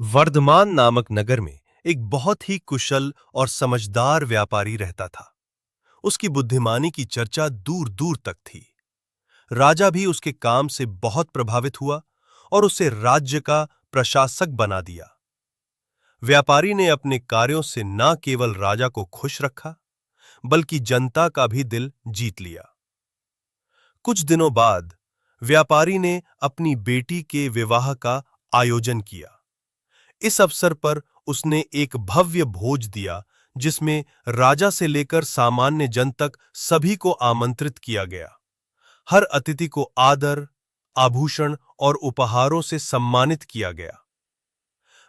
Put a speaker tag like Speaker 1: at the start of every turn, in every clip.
Speaker 1: वर्धमान नामक नगर में एक बहुत ही कुशल और समझदार व्यापारी रहता था। उसकी बुद्धिमानी की चर्चा दूर दूर तक थी। राजा भी उसके काम से बहुत प्रभावित हुआ और उसे राज्य का प्रशासक बना दिया। व्यापारी ने अपने कार्यों से न केवल राजा को खुश रखा, बल्कि जनता का भी दिल जीत लिया। कुछ दिनों बाद व्यापारी ने अपनी बेटी के विवाह का आयोजन किया। इस अवसर पर उसने एक भव्य भोज दिया, जिसमें राजा से लेकर सामान्य जन तक सभी को आमंत्रित किया गया। हर अतिथि को आदर, आभूषण और उपहारों से सम्मानित किया गया।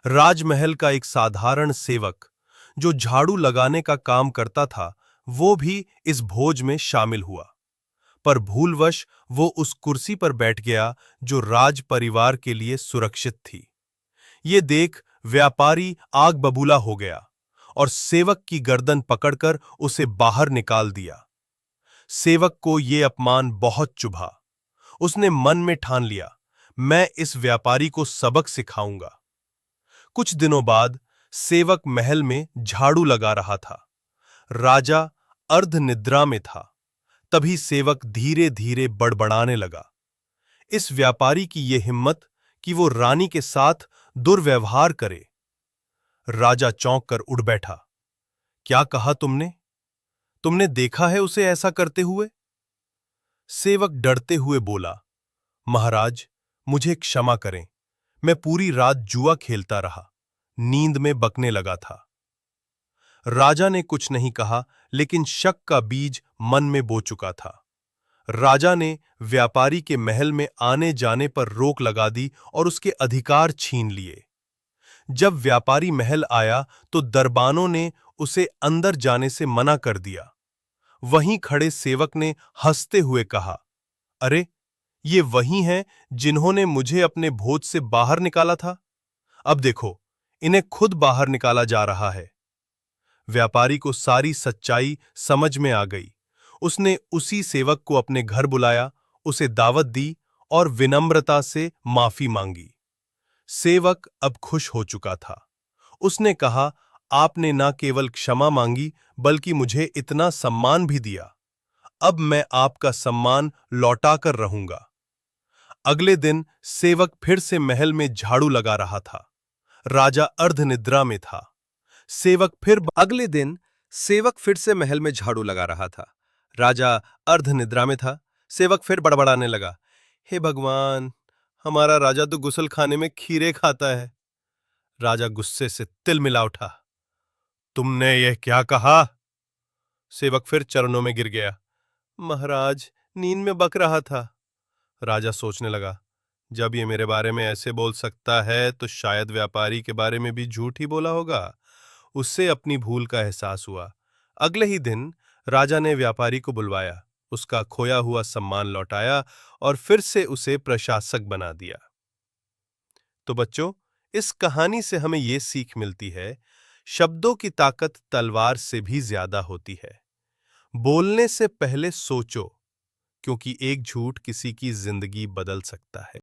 Speaker 1: राजमहल का एक साधारण सेवक, जो झाड़ू लगाने का काम करता था, वो भी इस भोज में शामिल हुआ। पर भूलवश वो उस कुर्सी पर बैठ गया जो राज परिवार के लिए सुरक्षित थी। ये देख व्यापारी आग बबूला हो गया और सेवक की गर्दन पकड़कर उसे बाहर निकाल दिया। सेवक को ये अपमान बहुत चुभा। उसने मन में ठान लिया, मैं इस व्यापारी को सबक सिखाऊंगा। कुछ दिनों बाद सेवक महल में झाड़ू लगा रहा था। राजा अर्ध निद्रा में था। तभी सेवक धीरे धीरे बड़बड़ाने लगा। इस व्यापारी की ये हिम्मत कि वो रानी के साथ दुर्व्यवहार करे। राजा चौंक कर उठ बैठा। क्या कहा तुमने? तुमने देखा है उसे ऐसा करते हुए? सेवक डरते हुए बोला, महाराज, मुझे क्षमा करें। मैं पूरी रात जुआ खेलता रहा, नींद में बकने लगा था। राजा ने कुछ नहीं कहा, लेकिन शक का बीज मन में बो चुका था। राजा ने व्यापारी के महल में आने जाने पर रोक लगा दी और उसके अधिकार छीन लिए। जब व्यापारी महल आया तो दरबानों ने उसे अंदर जाने से मना कर दिया। वहीं खड़े सेवक ने हंसते हुए कहा, अरे, ये वही हैं जिन्होंने मुझे अपने भोज से बाहर निकाला था। अब देखो, इन्हें खुद बाहर निकाला जा रहा है। व्यापारी को सारी सच्चाई समझ में आ गई। उसने उसी सेवक को अपने घर बुलाया, उसे दावत दी और विनम्रता से माफी मांगी। सेवक अब खुश हो चुका था। उसने कहा, आपने न केवल क्षमा मांगी, बल्कि मुझे इतना सम्मान भी दिया। अब मैं आपका सम्मान लौटाकर रहूंगा। अगले दिन सेवक फिर से महल में झाड़ू लगा रहा था। राजा अर्धनिद्रा में था। अगले दिन सेवक फिर से महल में झाड़ू लगा रहा था। राजा अर्धनिद्रा में था। सेवक फिर बड़बड़ाने लगा, हे भगवान, हमारा राजा तो गुसल खाने में खीरे खाता है। राजा गुस्से से तिलमिला उठा। तुमने यह क्या कहा? सेवक फिर चरणों में गिर गया। महाराज, नींद में बक रहा था। राजा सोचने लगा, जब ये मेरे बारे में ऐसे बोल सकता है तो शायद व्यापारी के बारे में भी झूठ ही बोला होगा। उससे अपनी भूल का एहसास हुआ। अगले ही दिन राजा ने व्यापारी को बुलवाया, उसका खोया हुआ सम्मान लौटाया और फिर से उसे प्रशासक बना दिया। तो बच्चों, इस कहानी से हमें ये सीख मिलती है, शब्दों की ताकत तलवार से भी ज्यादा होती है। बोलने से पहले सोचो, क्योंकि एक झूठ किसी की जिंदगी बदल सकता है।